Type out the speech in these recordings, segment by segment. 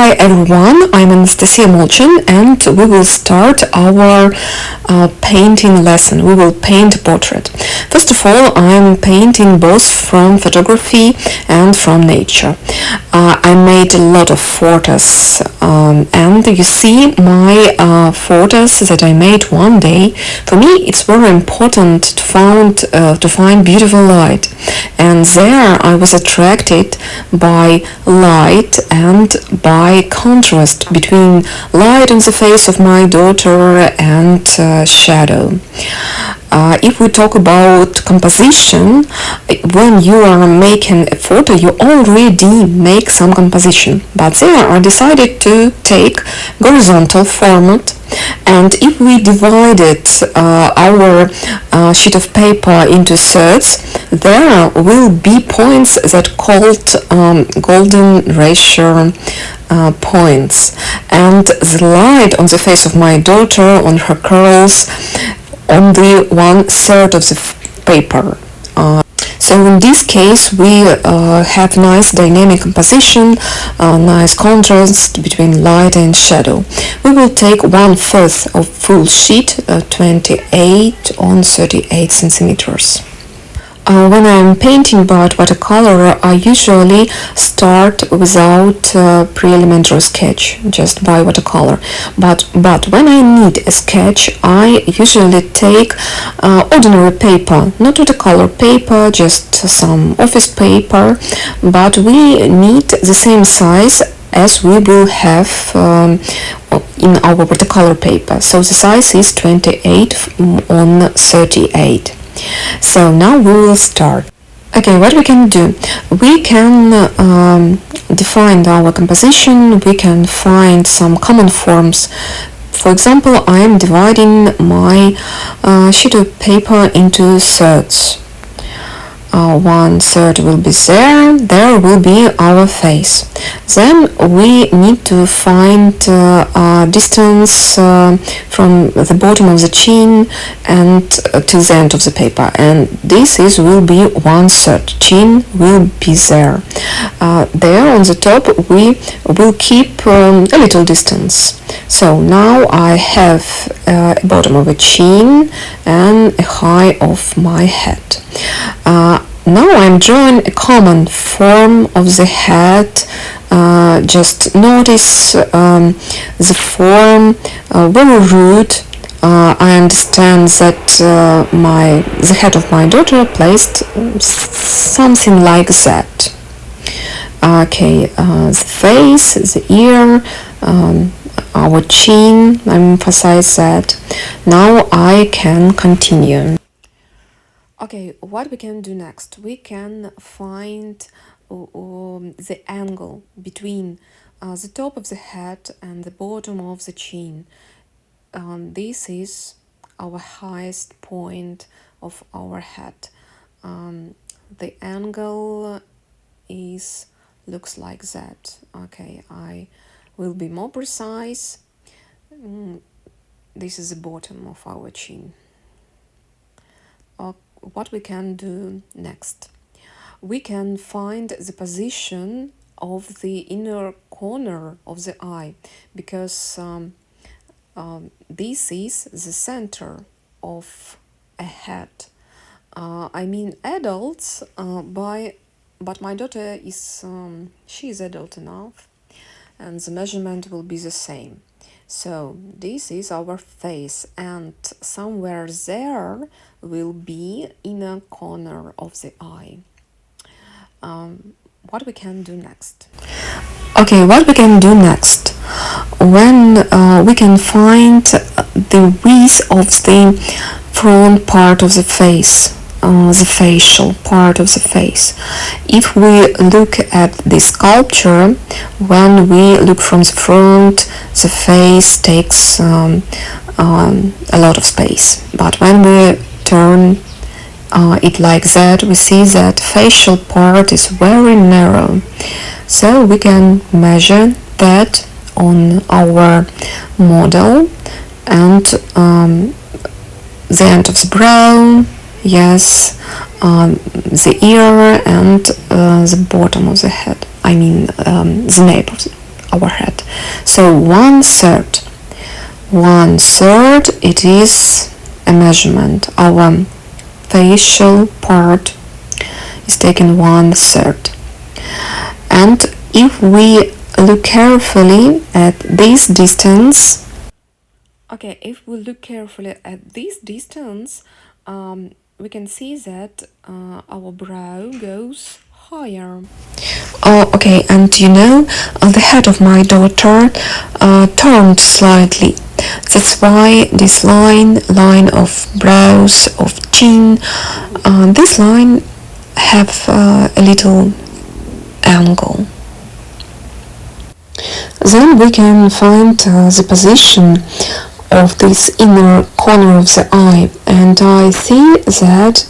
Hi everyone, I'm Anastasia Molchan and we will start our painting lesson. We will paint a portrait. First of all, I'm painting both from photography and from nature. I made a lot of photos and you see my photos that I made one day. For me it's very important to find beautiful light, and there I was attracted by light and by contrast between light on the face of my daughter and shadow. If we talk about composition, when you are making a photo, you already make some composition, but there I decided to take horizontal format, and if we divided our sheet of paper into thirds, there will be points that called golden ratio points, and the light on the face of my daughter, on her curls, on the 1/3 of the paper. So in this case we have nice dynamic composition, nice contrast between light and shadow. We will take 1/4 of full sheet, 28 on 38 centimeters. When I'm painting by watercolor, I usually start without pre-elementary sketch, just by watercolor. But when I need a sketch, I usually take ordinary paper, not watercolor paper, just some office paper, but we need the same size as we will have in our watercolor paper. So the size is 28 on 38. So now we will start. Okay, what we can do? We can define our composition, we can find some common forms. For example, I am dividing my sheet of paper into thirds. 1/3 will be there will be our face. Then we need to find distance from the bottom of the chin and to the end of the paper, and this will be 1/3. Chin will be there. There on the top we will keep a little distance. So now I have a bottom of a chin and a high of my head. Now I'm drawing a common form of the head. Just notice the form, very rude. I understand that the head of my daughter placed something like that. Okay, the face, the ear, our chin, I emphasize that. Now I can continue. Okay, what we can do next? We can find the angle between the top of the head and the bottom of the chin. This is our highest point of our head. The angle looks like that. Okay, I will be more precise. This is the bottom of our chin. What we can do next? We can find the position of the inner corner of the eye, because this is the center of a head. I mean adults, but my daughter is she is adult enough, and the measurement will be the same. So this is our face, and somewhere there will be inner corner of the eye. What we can do next? Okay, what we can do next? When we can find the width of the front part of the face, the facial part of the face. If we look at the sculpture, when we look from the front, the face takes a lot of space. But when we turn it like that, we see that facial part is very narrow. So we can measure that on our model, and the end of the brow, yes, the ear and the bottom of the head, I mean the nape our head. So 1/3. 1/3, it is a measurement. Our facial part is taken 1/3. And if we look carefully at this distance, we can see that our brow goes higher. Okay, and the head of my daughter turned slightly. That's why this line of brows, of chin, this line have a little angle. Then we can find the position of this inner corner of the eye, and I see that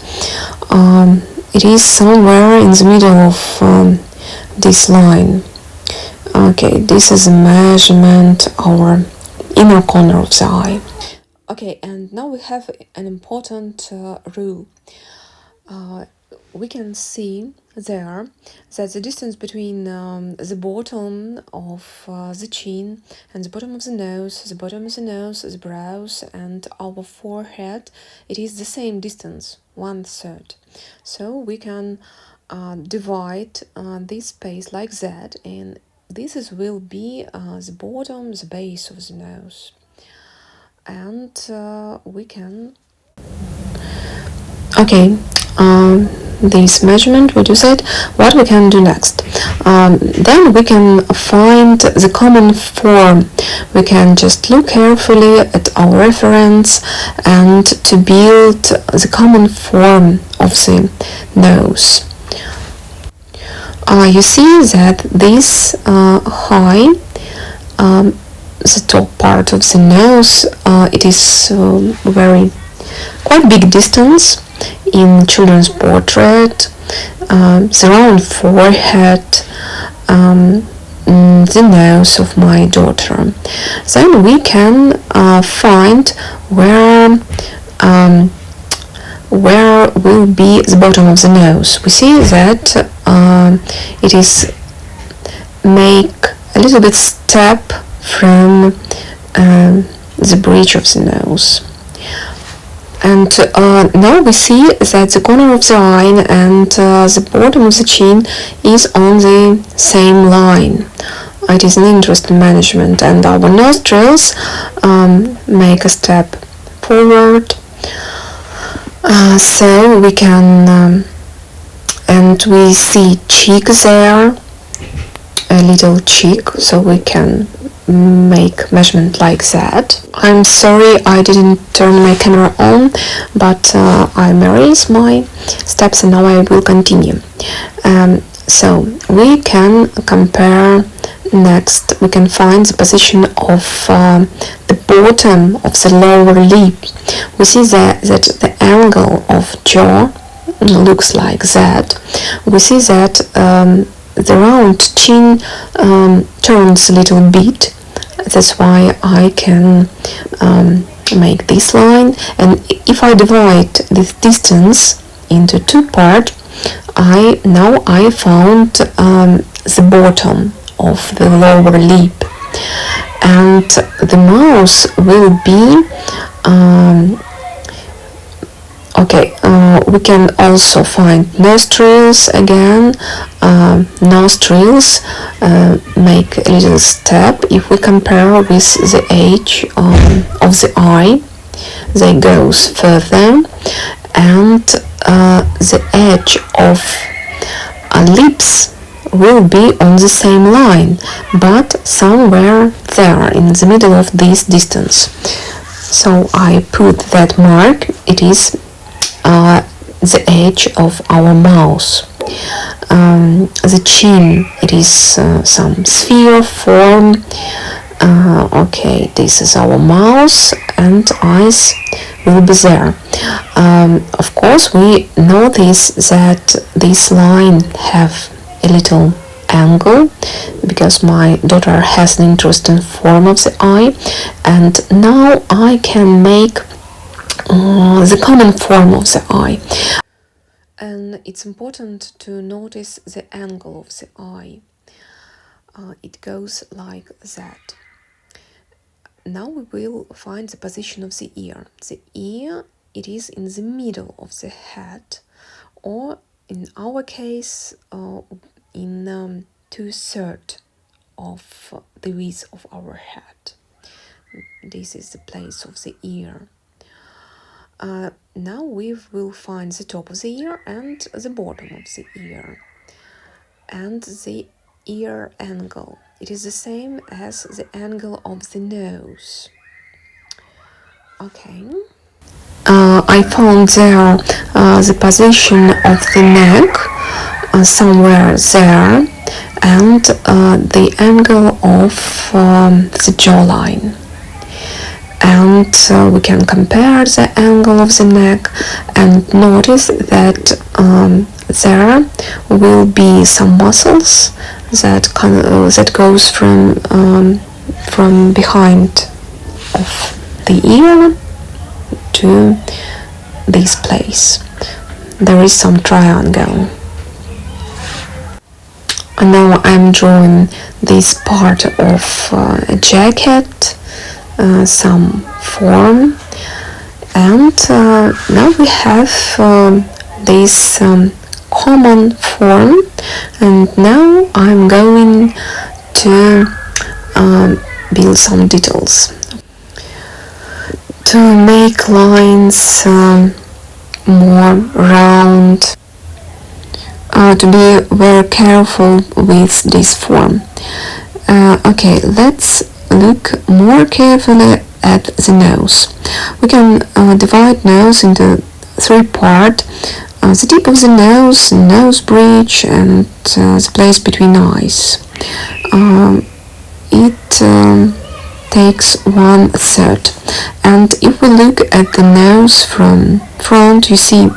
it is somewhere in the middle of this line. Okay, this is a measurement, our inner corner of the eye. Okay, and now we have an important rule. We can see there that the distance between the bottom of the chin and the bottom of the nose, the brows, and our forehead, it is the same distance, 1/3. So we can divide this space like that, and this will be the bottom, the base of the nose. And we can... Okay, this measurement we do it. What we can do next? Then we can find the common form. We can just look carefully at our reference and to build the common form of the nose. You see that this high, the top part of the nose, it is very quite big distance in children's portrait, the round forehead, the nose of my daughter. Then we can find where will be the bottom of the nose. We see that it is make a little bit step from the bridge of the nose. And now we see that the corner of the eye and the bottom of the chin is on the same line. It is an interesting management, and our nostrils make a step forward. So we can, and we see cheek there, a little cheek, so we can make measurement like that. I'm sorry I didn't turn my camera on, but I erased my steps and now I will continue. So we can compare next. We can find the position of the bottom of the lower lip. We see that the angle of jaw looks like that. We see that the round chin turns a little bit. That's why I can make this line, and if I divide this distance into two parts, I found the bottom of the lower lip, and the mouth will be we can also find nostrils again. Nostrils make a little step. If we compare with the edge of the eye, they goes further, and the edge of lips will be on the same line, but somewhere there in the middle of this distance. So I put that mark. It is the edge of our mouth. The chin, it is some sphere form. This is our mouth, and eyes will be there. Of course, we notice that this line have a little angle because my daughter has an interesting form of the eye, and now I can make the common form of the eye. And it's important to notice the angle of the eye. it goes like that. Now we will find the position of the ear. The ear, it is in the middle of the head, or in our case, in 2/3 of the width of our head. This is the place of the ear. Now we will find the top of the ear and the bottom of the ear, and the ear angle. It is the same as the angle of the nose. Okay. I found there the position of the neck somewhere there, and the angle of the jawline. And we can compare the angle of the neck and notice that there will be some muscles that goes from behind of the ear to this place. There is some triangle. And now I'm drawing this part of a jacket, some form, and now we have this common form, and now I'm going to build some details to make lines more round, to be very careful with this form. Okay, let's look more carefully at the nose. We can divide nose into 3 parts: the tip of the nose bridge, and the place between eyes. It takes 1/3. And if we look at the nose from front, we see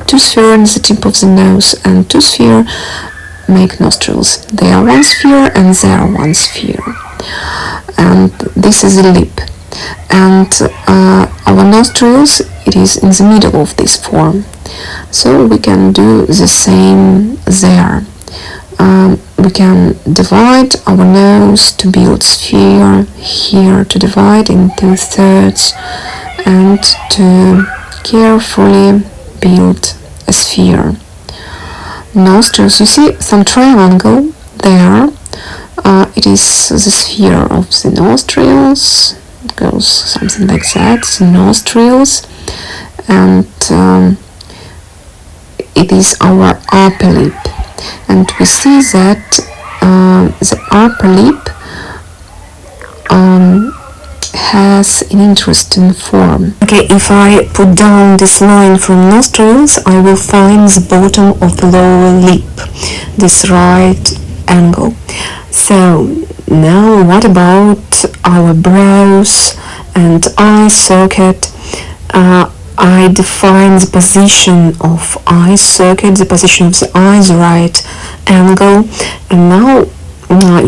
2 spheres in the tip of the nose, and 2 spheres make nostrils. They are 1 sphere and they are 1 sphere. And this is the lip. And our nostrils, it is in the middle of this form. So we can do the same there. We can divide our nose to build sphere, here to divide in 2/3, and to carefully build a sphere. Nostrils, you see some triangle there. It is the sphere of the nostrils. It goes something like that, the nostrils, and it is our upper lip. And we see that the upper lip has an interesting form. Okay, if I put down this line from nostrils, I will find the bottom of the lower lip, this right angle. So now what about our brows and eye socket? I define the position of eye socket, the position of the eye, the right angle, and now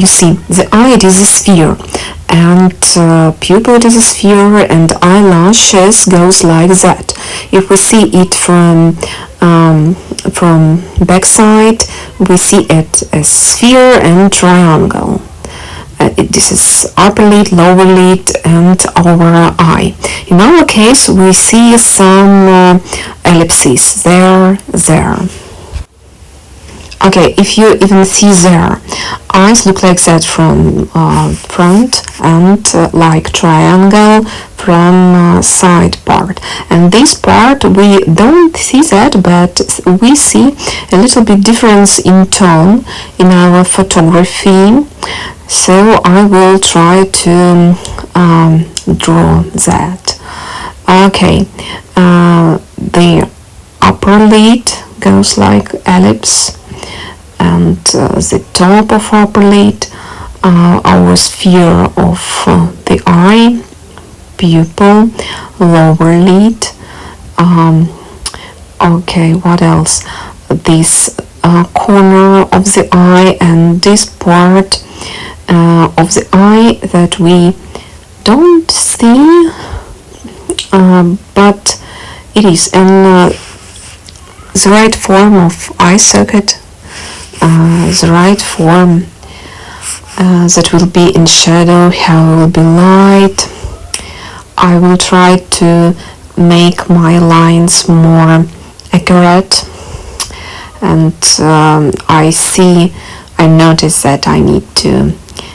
you see the eye, it is a sphere, and pupil, it is a sphere, and eyelashes goes like that. If we see it from backside, we see it as sphere and triangle. This is upper lid, lower lid, and our eye. In our case, we see some ellipses there. Okay, if you even see there, eyes look like that from front, and like triangle from side part. And this part, we don't see that, but we see a little bit difference in tone in our photography. So I will try to draw that. Okay, the upper lid goes like ellipse, and the top of upper lid, our sphere of the eye, pupil, lower lid. Okay, what else? This corner of the eye and this part of the eye that we don't see, but it is. And the right form of eye socket, the right form that will be in shadow, here will be light. I will try to make my lines more accurate, and I notice that I need to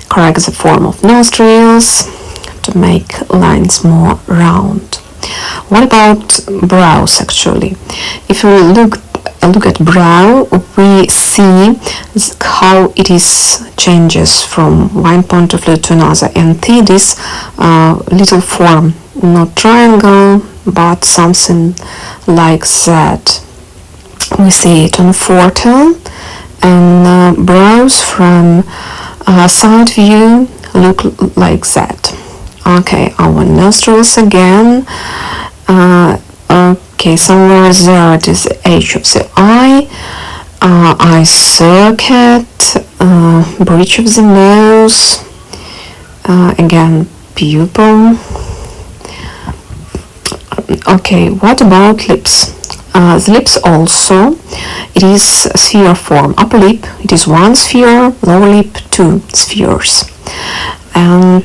correct the form of nostrils to make lines more round. What about brows actually? If we look at brow, we see how it is changes from one point of view to another, and see this little form, not triangle but something like that. We see it on photo, and brows from side view look like that. Okay, our nostrils again. Okay, somewhere there it is the edge of the eye. Eye socket, bridge of the nose, again pupil. Okay, what about lips? The lips also, it is a sphere form. Upper lip, it is one sphere, lower lip, two spheres. And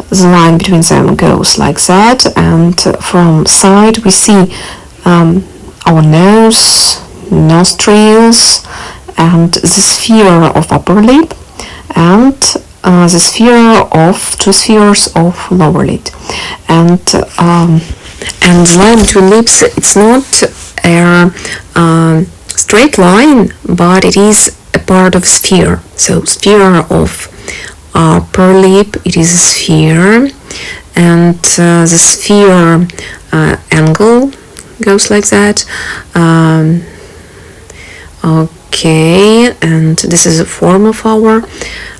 the line between them goes like that, and from side we see our nose, nostrils, and the sphere of upper lip, and the sphere of two spheres of lower lid. And the line between lips, it's not a straight line, but it is a part of sphere. So sphere of upper lip, it is a sphere, and the sphere angle goes like that. Okay, and this is a form of our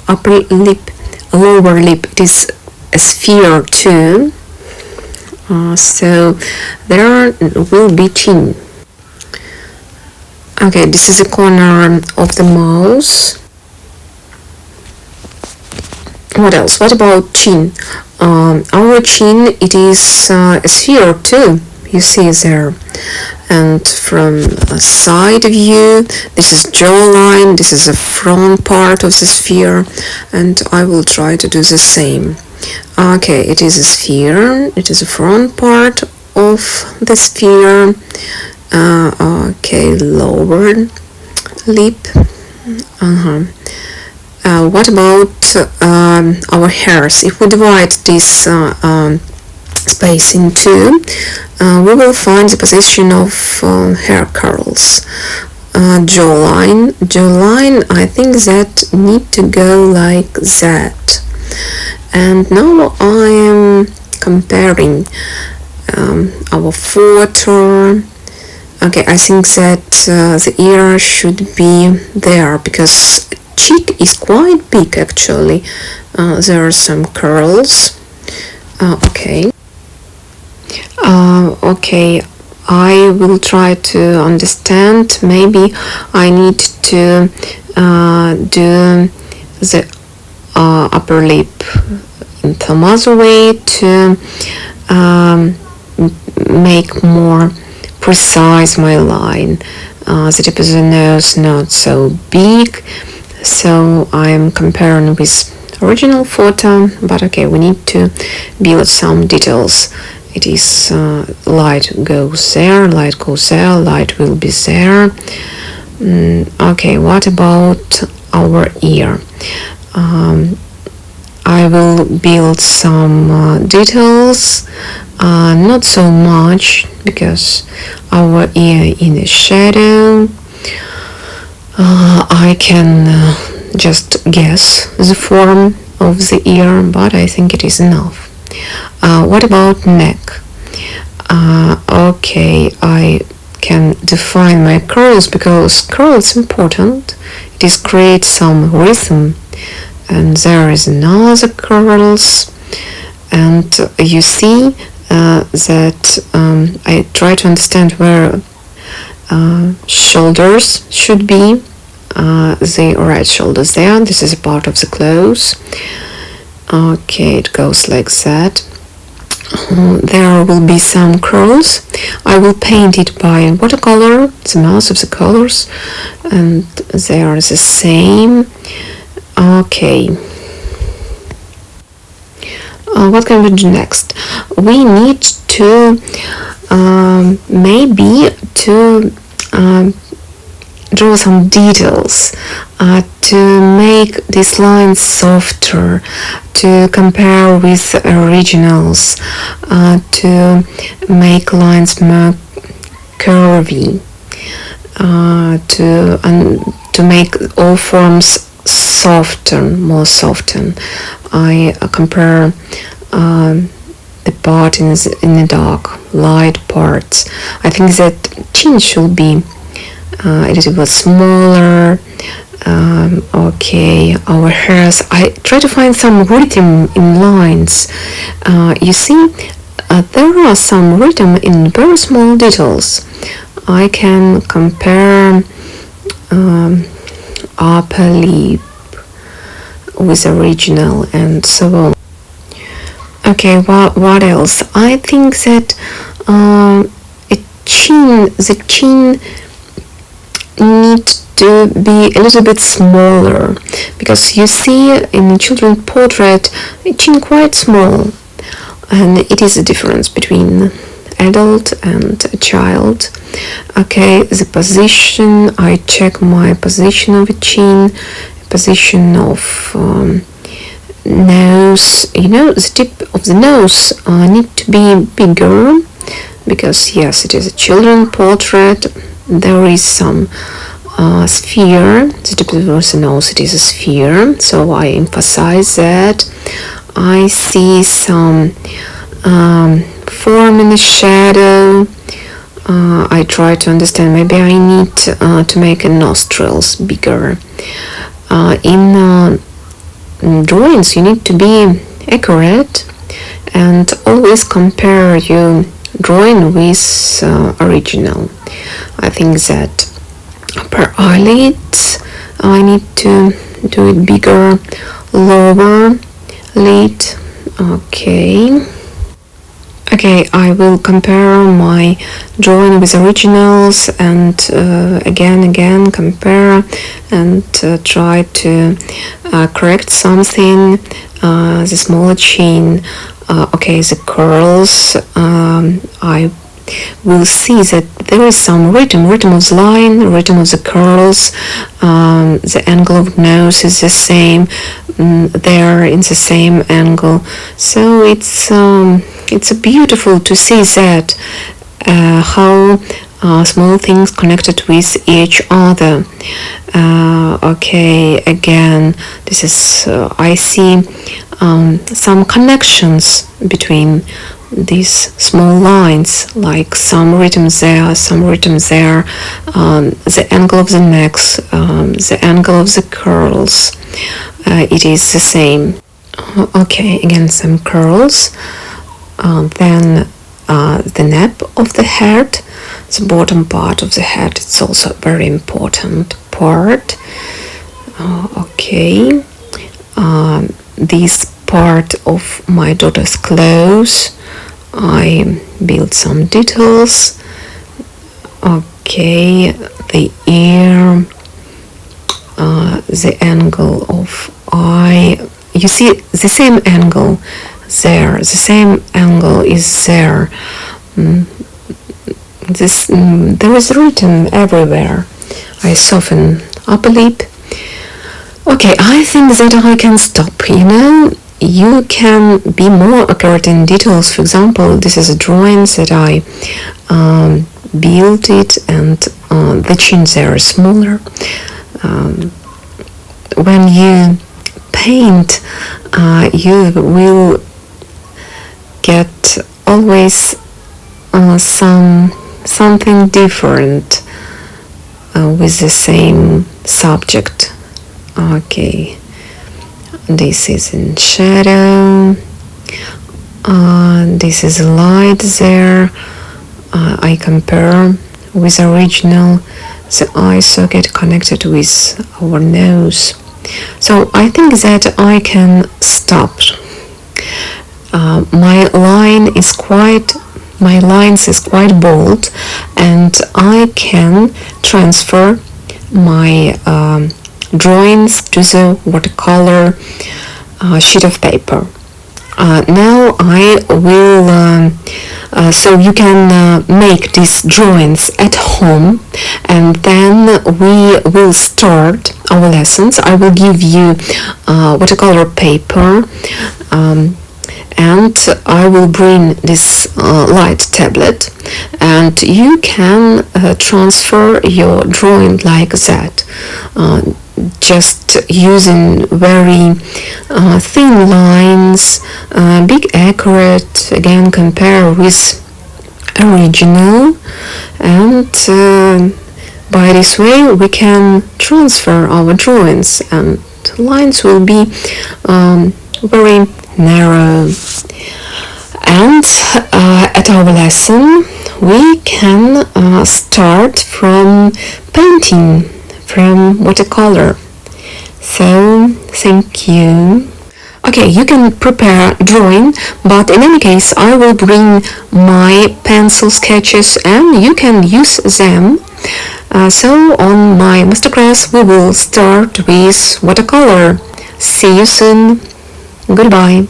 upper lip. Lower lip, it is a sphere too, so there will be chin. Okay, this is the corner of the mouth. What else? What about chin? Our chin, it is a sphere too, you see there. And from a side view, this is jawline, this is the front part of the sphere, and I will try to do the same. Okay, it is a sphere, it is the front part of the sphere. Okay, lower lip. What about our hairs? If we divide this space in two, we will find the position of hair curls. Jawline, I think that need to go like that. And now I am comparing our photo. Okay, I think that the ear should be there, because cheek is quite big actually. There are some curls. Okay, I will try to understand. Maybe I need to do the upper lip in some other way to make more precise my line. The tip of the nose not so big, so I'm comparing with original photo, but okay, we need to build some details. It is light goes there, light goes there, light will be there. Okay, what about our ear? I will build some details, not so much, because our ear in the shadow. I can just guess the form of the ear, but I think it is enough. What about neck? Okay, I can define my curls, because curls important. It is create some rhythm, and there is another curls, and you see that I try to understand where shoulders should be. The right shoulders there, this is a part of the clothes. Okay, it goes like that. There will be some curls. I will paint it by watercolor, the mouth of the colors, and they are the same. Okay. What can we do next? We need to maybe to draw some details to make these lines softer, to compare with originals, to make lines more curvy, to make all forms softer, more softer. I compare the part in the dark, light parts. I think that chin should be a little bit smaller. Okay, our hairs. I try to find some rhythm in lines. You see, there are some rhythm in very small details. I can compare upper lip with original and so on. Okay, what else? I think that the chin needs to be a little bit smaller, because you see in a children's portrait chin quite small, and it is a difference between adult and a child. Okay, the position, I check my position of the chin, position of nose. You know, the tip of the nose need to be bigger, because yes, it is a children's portrait. There is some sphere. The tip of the nose, it is a sphere, so I emphasize that. I see some form in the shadow. I try to understand, maybe I need to make a nostrils bigger. In drawings you need to be accurate and always compare your drawing with original. I think that upper eyelids, I need to do it bigger, lower lid. Okay, I will compare my drawing with originals and again compare and try to correct something. The smaller chin, okay, the curls, I will see that there is some rhythm of the line, rhythm of the curls. The angle of nose is the same, there in the same angle, so it's beautiful to see that how small things connected with each other. Okay, again, this is I see some connections between these small lines, like some rhythm there, some rhythm there, the angle of the necks, the angle of the curls, it is the same. Okay, again some curls, then the nape of the head, the bottom part of the head, it's also a very important part. Okay, this part of my daughter's clothes, I build some details. Okay, the ear, the angle of eye, you see the same angle there, the same angle is there. There is written everywhere. I soften upper lip. Okay, I think that I can stop, you know. You can be more accurate in details. For example, this is a drawing that I built it, and the chin there is smaller. When you paint, you will get always something different with the same subject. Okay, this is in shadow, this is light there. I compare with original, the eyes get connected with our nose. So I think that I can stop. My lines is quite bold, and I can transfer my drawings to the watercolor sheet of paper. Now I will, so you can make these drawings at home, and then we will start our lessons. I will give you watercolor paper, and I will bring this light tablet, and you can transfer your drawing like that, just using very thin lines, big accurate, again compare with original, and by this way we can transfer our drawings, and lines will be very narrow. And at our lesson we can start from painting, from watercolor. So thank you. Okay, you can prepare drawing, but in any case I will bring my pencil sketches and you can use them. So on my masterclass we will start with watercolor. See you soon. Goodbye.